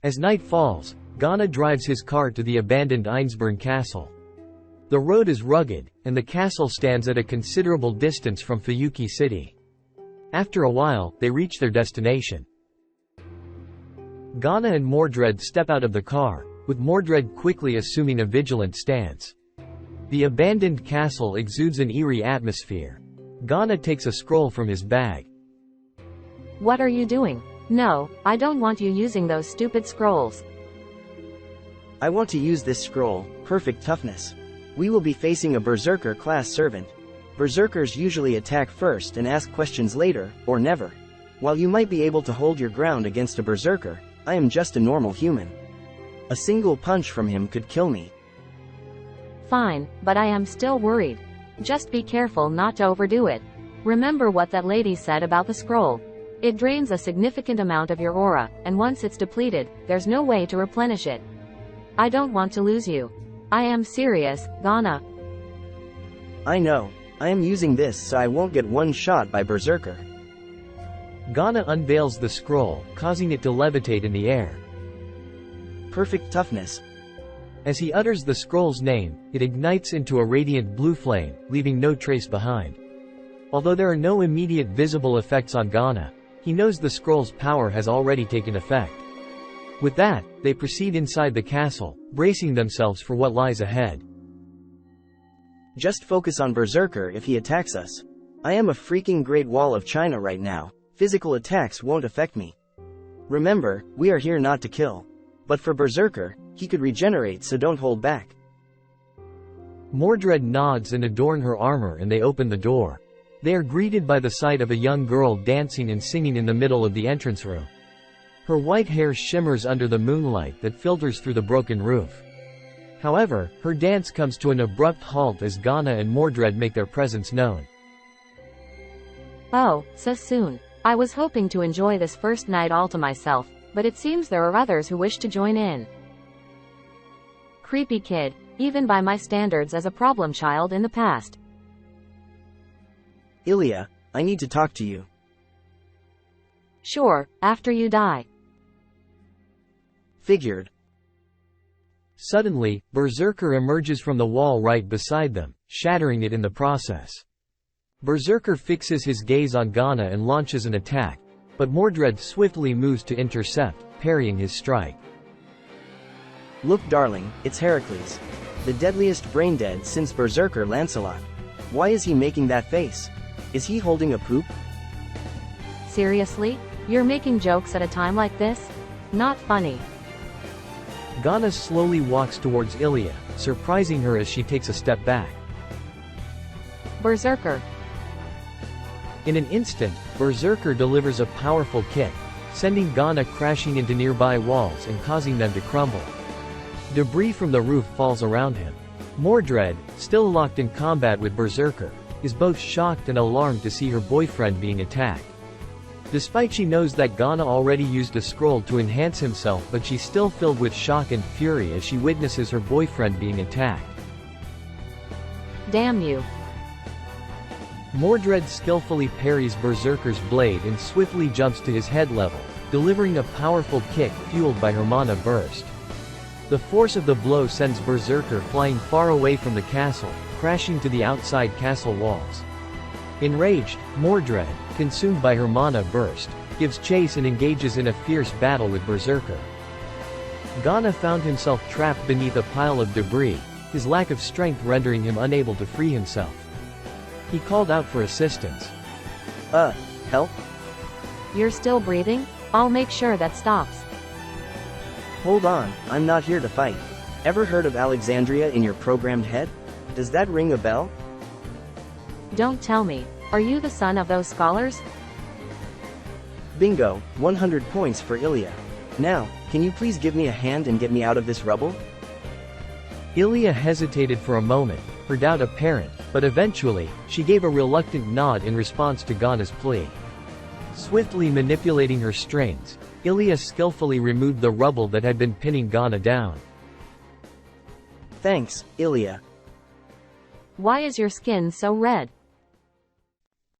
As night falls, Ghana drives his car to the abandoned Einzbern castle. The road is rugged, and the castle stands at a considerable distance from Fuyuki City. After a while, they reach their destination. Ghana and Mordred step out of the car, with Mordred quickly assuming a vigilant stance. The abandoned castle exudes an eerie atmosphere. Ghana takes a scroll from his bag. What are you doing? No, I don't want you using those stupid scrolls. I want to use this scroll, Perfect Toughness. We will be facing a Berserker class servant. Berserkers usually attack first and ask questions later, or never. While you might be able to hold your ground against a Berserker, I am just a normal human. A single punch from him could kill me. Fine, but I am still worried. Just be careful not to overdo it. Remember what that lady said about the scroll. It drains a significant amount of your aura, and once it's depleted, there's no way to replenish it. I don't want to lose you. I am serious, Ghana. I know. I am using this so I won't get one shot by Berserker. Ghana unveils the scroll, causing it to levitate in the air. Perfect Toughness. As he utters the scroll's name, it ignites into a radiant blue flame, leaving no trace behind. Although there are no immediate visible effects on Ghana, he knows the scroll's power has already taken effect. With that, they proceed inside the castle, bracing themselves for what lies ahead. Just focus on Berserker if he attacks us. I am a freaking Great Wall of China right now. Physical attacks won't affect me. Remember, we are here not to kill. But for Berserker, he could regenerate, so don't hold back. Mordred nods and adorn her armor, and they open the door. They are greeted by the sight of a young girl dancing and singing in the middle of the entrance room. Her white hair shimmers under the moonlight that filters through the broken roof. However, her dance comes to an abrupt halt as Ghana and Mordred make their presence known. Oh, so soon. I was hoping to enjoy this first night all to myself, but it seems there are others who wish to join in. Creepy kid, even by my standards as a problem child in the past. Illya, I need to talk to you. Sure, after you die. Figured. Suddenly, Berserker emerges from the wall right beside them, shattering it in the process. Berserker fixes his gaze on Ghana and launches an attack, but Mordred swiftly moves to intercept, parrying his strike. Look darling, it's Heracles. The deadliest brain-dead since Berserker Lancelot. Why is he making that face? Is he holding a poop? Seriously? You're making jokes at a time like this? Not funny. Ghana slowly walks towards Illya, surprising her as she takes a step back. Berserker. In an instant, Berserker delivers a powerful kick, sending Ghana crashing into nearby walls and causing them to crumble. Debris from the roof falls around him. Mordred, still locked in combat with Berserker, is both shocked and alarmed to see her boyfriend being attacked. Despite she knows that Ghana already used a scroll to enhance himself, but she's still filled with shock and fury as she witnesses her boyfriend being attacked. Damn you. Mordred skillfully parries Berserker's blade and swiftly jumps to his head level, delivering a powerful kick fueled by her mana burst. The force of the blow sends Berserker flying far away from the castle, crashing to the outside castle walls. Enraged, Mordred, consumed by her mana burst, gives chase and engages in a fierce battle with Berserker. Ghana found himself trapped beneath a pile of debris, his lack of strength rendering him unable to free himself. He called out for assistance. Help? You're still breathing? I'll make sure that stops. Hold on, I'm not here to fight. Ever heard of Alexandria in your programmed head? Does that ring a bell? Don't tell me. Are you the son of those scholars? Bingo, 100 points for Illya. Now, can you please give me a hand and get me out of this rubble? Illya hesitated for a moment, her doubt apparent, but eventually, she gave a reluctant nod in response to Ghana's plea. Swiftly manipulating her strings, Illya skillfully removed the rubble that had been pinning Ghana down. Thanks, Illya. Why is your skin so red?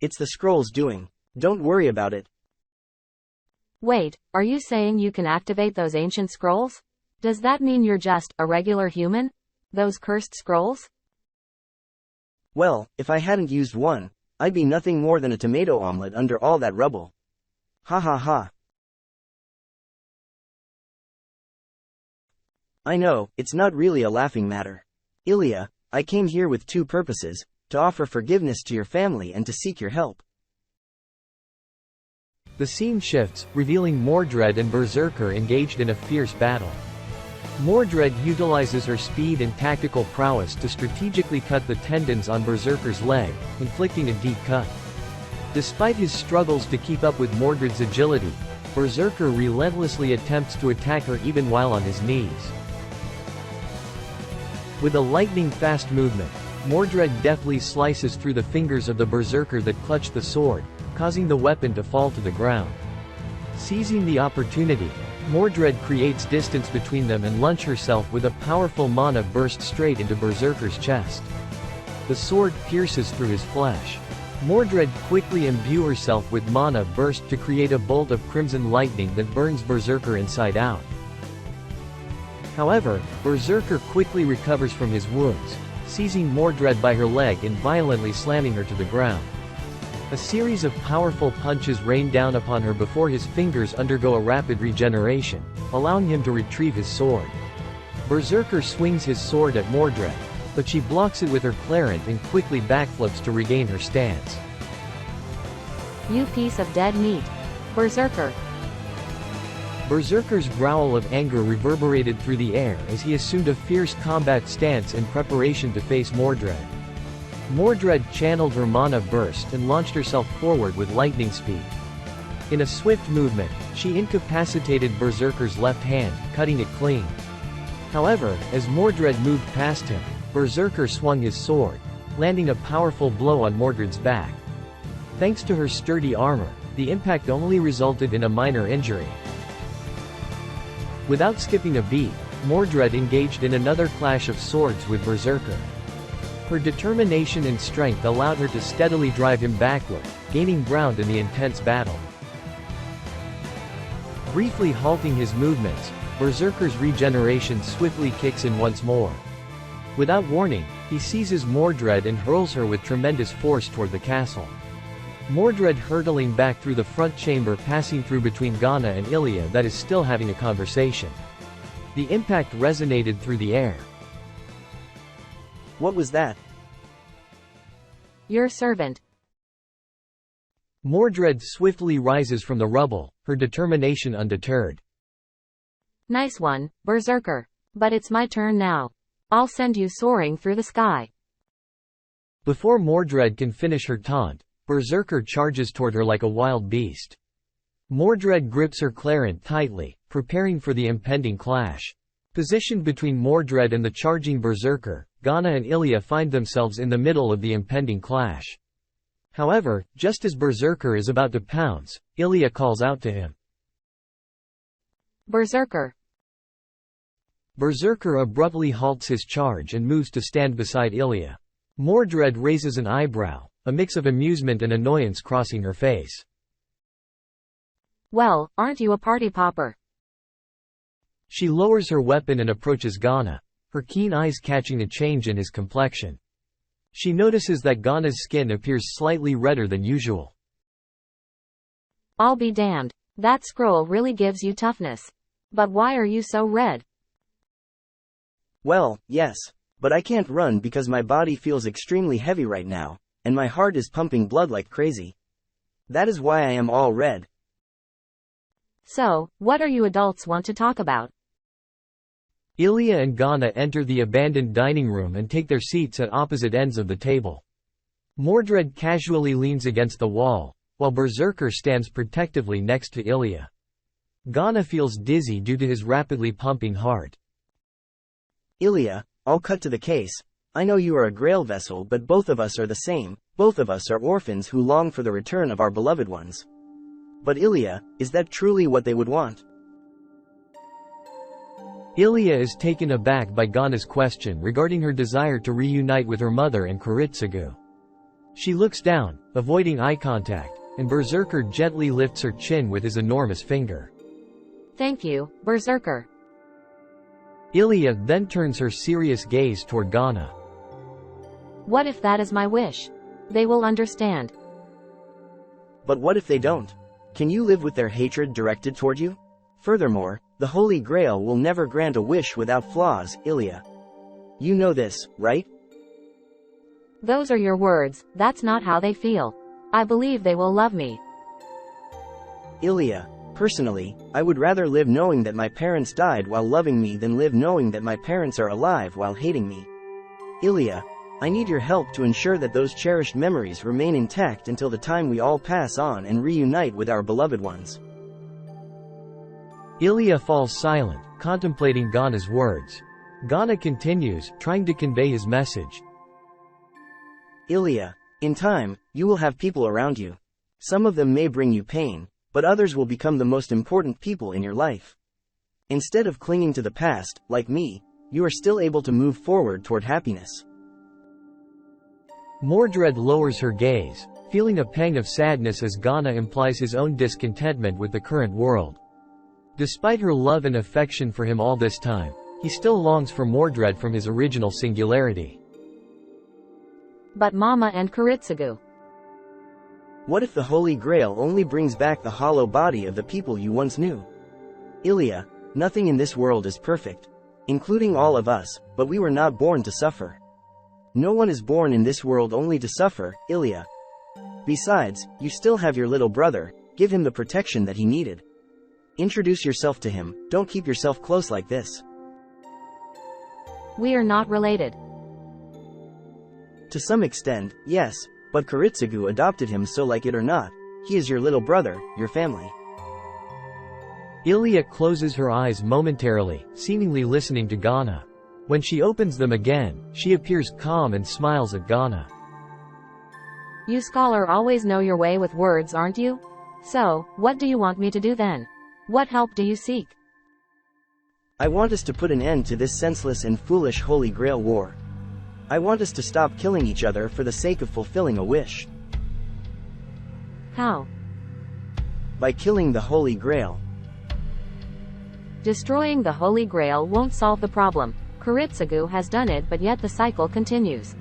It's the scroll's doing. Don't worry about it. Wait, are you saying you can activate those ancient scrolls? Does that mean you're just a regular human? Those cursed scrolls? Well, if I hadn't used one, I'd be nothing more than a tomato omelet under all that rubble. Ha ha ha. I know, it's not really a laughing matter. Illya, I came here with two purposes, to offer forgiveness to your family and to seek your help. The scene shifts, revealing Mordred and Berserker engaged in a fierce battle. Mordred utilizes her speed and tactical prowess to strategically cut the tendons on Berserker's leg, inflicting a deep cut. Despite his struggles to keep up with Mordred's agility, Berserker relentlessly attempts to attack her even while on his knees. With a lightning-fast movement, Mordred deftly slices through the fingers of the Berserker that clutch the sword, causing the weapon to fall to the ground. Seizing the opportunity, Mordred creates distance between them and launches herself with a powerful mana burst straight into Berserker's chest. The sword pierces through his flesh. Mordred quickly imbues herself with mana burst to create a bolt of crimson lightning that burns Berserker inside out. However, Berserker quickly recovers from his wounds, seizing Mordred by her leg and violently slamming her to the ground. A series of powerful punches rain down upon her before his fingers undergo a rapid regeneration, allowing him to retrieve his sword. Berserker swings his sword at Mordred, but she blocks it with her clarent and quickly backflips to regain her stance. You piece of dead meat. Berserker. Berserker's growl of anger reverberated through the air as he assumed a fierce combat stance in preparation to face Mordred. Mordred channeled her mana burst and launched herself forward with lightning speed. In a swift movement, she incapacitated Berserker's left hand, cutting it clean. However, as Mordred moved past him, Berserker swung his sword, landing a powerful blow on Mordred's back. Thanks to her sturdy armor, the impact only resulted in a minor injury. Without skipping a beat, Mordred engaged in another clash of swords with Berserker. Her determination and strength allowed her to steadily drive him backward, gaining ground in the intense battle. Briefly halting his movements, Berserker's regeneration swiftly kicks in once more. Without warning, he seizes Mordred and hurls her with tremendous force toward the castle. Mordred hurtling back through the front chamber, passing through between Ghana and Illya that is still having a conversation. The impact resonated through the air. What was that? Your servant. Mordred swiftly rises from the rubble, her determination undeterred. Nice one, Berserker. But it's my turn now. I'll send you soaring through the sky. Before Mordred can finish her taunt, Berserker charges toward her like a wild beast. Mordred grips her clarent tightly, preparing for the impending clash. Positioned between Mordred and the charging Berserker, Ghana and Illya find themselves in the middle of the impending clash. However, just as Berserker is about to pounce, Illya calls out to him. Berserker. Berserker abruptly halts his charge and moves to stand beside Illya. Mordred raises an eyebrow, a mix of amusement and annoyance crossing her face. Well, aren't you a party popper? She lowers her weapon and approaches Ghana, her keen eyes catching a change in his complexion. She notices that Ghana's skin appears slightly redder than usual. I'll be damned. That scroll really gives you toughness. But why are you so red? Well, yes. But I can't run because my body feels extremely heavy right now, and my heart is pumping blood like crazy. That is why I am all red. So, what are you adults want to talk about? Illya and Ghana enter the abandoned dining room and take their seats at opposite ends of the table. Mordred casually leans against the wall, while Berserker stands protectively next to Illya. Ghana feels dizzy due to his rapidly pumping heart. Illya, I'll cut to the case. I know you are a grail vessel, but both of us are the same. Both of us are orphans who long for the return of our beloved ones. But Illya, is that truly what they would want? Illya is taken aback by Ghana's question regarding her desire to reunite with her mother and Kuritsugu. She looks down, avoiding eye contact, and Berserker gently lifts her chin with his enormous finger. Thank you, Berserker. Illya then turns her serious gaze toward Ghana. What if that is my wish? They will understand. But what if they don't? Can you live with their hatred directed toward you? Furthermore, the Holy Grail will never grant a wish without flaws, Illya. You know this, right? Those are your words, that's not how they feel. I believe they will love me. Illya, personally, I would rather live knowing that my parents died while loving me than live knowing that my parents are alive while hating me. Illya, I need your help to ensure that those cherished memories remain intact until the time we all pass on and reunite with our beloved ones. Illya falls silent, contemplating Ghana's words. Ghana continues, trying to convey his message. Illya, in time, you will have people around you. Some of them may bring you pain, but others will become the most important people in your life. Instead of clinging to the past, like me, you are still able to move forward toward happiness. Mordred lowers her gaze, feeling a pang of sadness as Ghana implies his own discontentment with the current world. Despite her love and affection for him all this time, he still longs for Mordred from his original singularity. But Mama and Kuritsugu. What if the Holy Grail only brings back the hollow body of the people you once knew? Illya, nothing in this world is perfect, including all of us, but we were not born to suffer. No one is born in this world only to suffer, Illya. Besides, you still have your little brother, give him the protection that he needed. Introduce yourself to him, don't keep yourself close like this. We are not related. To some extent, yes, but Kuritsugu adopted him, so like it or not, he is your little brother, your family. Illya closes her eyes momentarily, seemingly listening to Ghana. When she opens them again, she appears calm and smiles at Ghana. You scholar always know your way with words, aren't you? So, what do you want me to do then? What help do you seek? I want us to put an end to this senseless and foolish Holy Grail war. I want us to stop killing each other for the sake of fulfilling a wish. How? By killing the Holy Grail. Destroying the Holy Grail won't solve the problem. Kuritsugu has done it, but yet the cycle continues.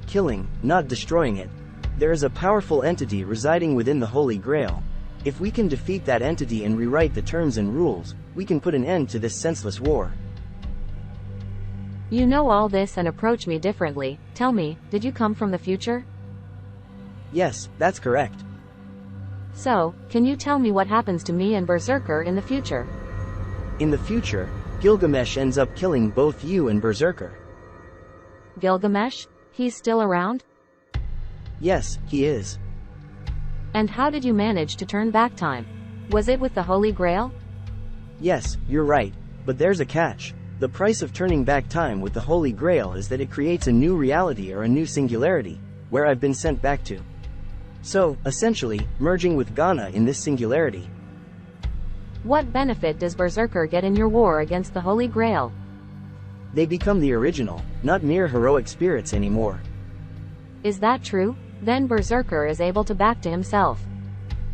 Killing, not destroying it. There is a powerful entity residing within the Holy Grail. If we can defeat that entity and rewrite the terms and rules, we can put an end to this senseless war. You know all this and approach me differently. Tell me, did you come from the future? Yes, that's correct. So, can you tell me what happens to me and Berserker in the future? In the future, Gilgamesh ends up killing both you and Berserker. Gilgamesh? He's still around? Yes, he is. And how did you manage to turn back time? Was it with the Holy Grail? Yes, you're right, but there's a catch. The price of turning back time with the Holy Grail is that it creates a new reality or a new singularity, where I've been sent back to. So, essentially, merging with Ghana in this singularity. What benefit does Berserker get in your war against the Holy Grail? They become the original, not mere heroic spirits anymore. Is that true? Then Berserker is able to back to himself.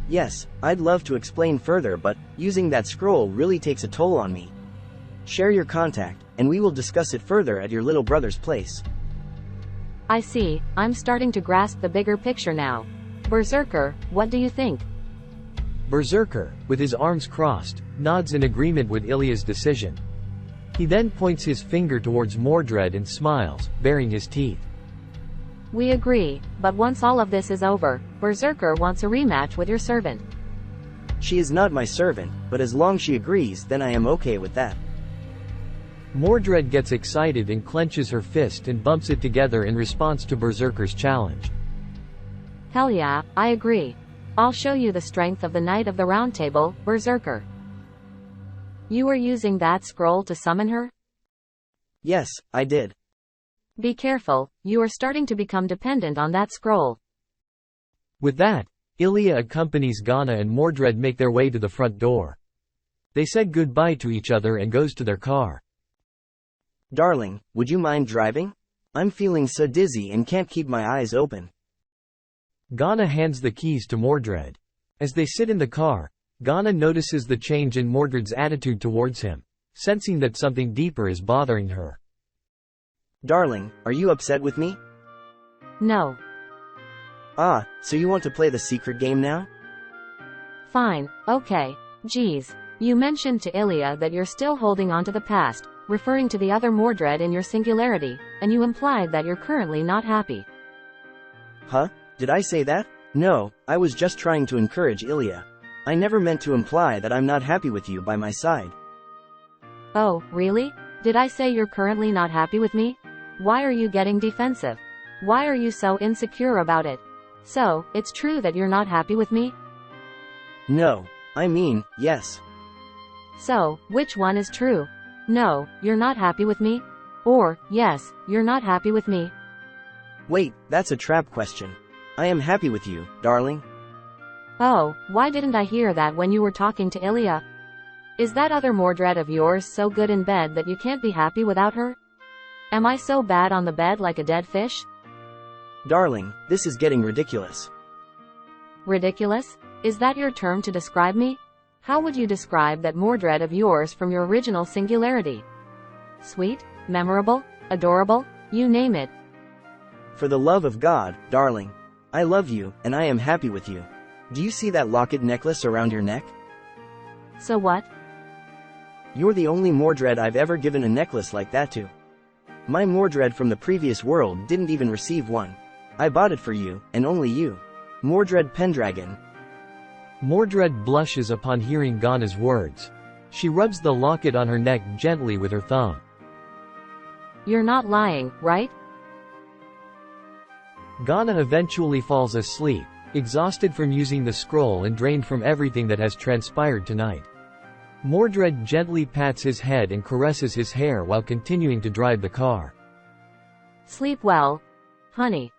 Yes, I'd love to explain further, but using that scroll really takes a toll on me. Share your contact, and we will discuss it further at your little brother's place. I see, I'm starting to grasp the bigger picture now. Berserker, what do you think? Berserker, with his arms crossed, nods in agreement with Illya's decision. He then points his finger towards Mordred and smiles, baring his teeth. We agree, but once all of this is over, Berserker wants a rematch with your servant. She is not my servant, but as long as she agrees, then I am okay with that. Mordred gets excited and clenches her fist and bumps it together in response to Berserker's challenge. Hell yeah, I agree. I'll show you the strength of the Knight of the Round Table, Berserker. You were using that scroll to summon her? Yes, I did. Be careful, you are starting to become dependent on that scroll. With that, Illya accompanies Ghana and Mordred make their way to the front door. They said goodbye to each other and goes to their car. Darling, would you mind driving? I'm feeling so dizzy and can't keep my eyes open. Ghana hands the keys to Mordred. As they sit in the car, Ghana notices the change in Mordred's attitude towards him, sensing that something deeper is bothering her. Darling, are you upset with me? No. Ah, so you want to play the secret game now? Fine, okay. Geez. You mentioned to Illya that you're still holding on to the past, referring to the other Mordred in your singularity, and you implied that you're currently not happy. Huh? Did I say that? No, I was just trying to encourage Illya. I never meant to imply that I'm not happy with you by my side. Oh, really? Did I say you're currently not happy with me? Why are you getting defensive? Why are you so insecure about it? So, it's true that you're not happy with me? No, I mean, yes. So, which one is true? No, you're not happy with me? Or, yes, you're not happy with me? Wait, that's a trap question. I am happy with you, darling. Oh, why didn't I hear that when you were talking to Illya? Is that other Mordred of yours so good in bed that you can't be happy without her? Am I so bad on the bed like a dead fish? Darling, this is getting ridiculous. Ridiculous? Is that your term to describe me? How would you describe that Mordred of yours from your original singularity? Sweet? Memorable? Adorable? You name it. For the love of God, darling. I love you, and I am happy with you. Do you see that locket necklace around your neck? So what? You're the only Mordred I've ever given a necklace like that to. My Mordred from the previous world didn't even receive one. I bought it for you, and only you. Mordred Pendragon. Mordred blushes upon hearing Ghana's words. She rubs the locket on her neck gently with her thumb. You're not lying, right? Ghana eventually falls asleep, exhausted from using the scroll and drained from everything that has transpired tonight. Mordred gently pats his head and caresses his hair while continuing to drive the car. Sleep well, honey.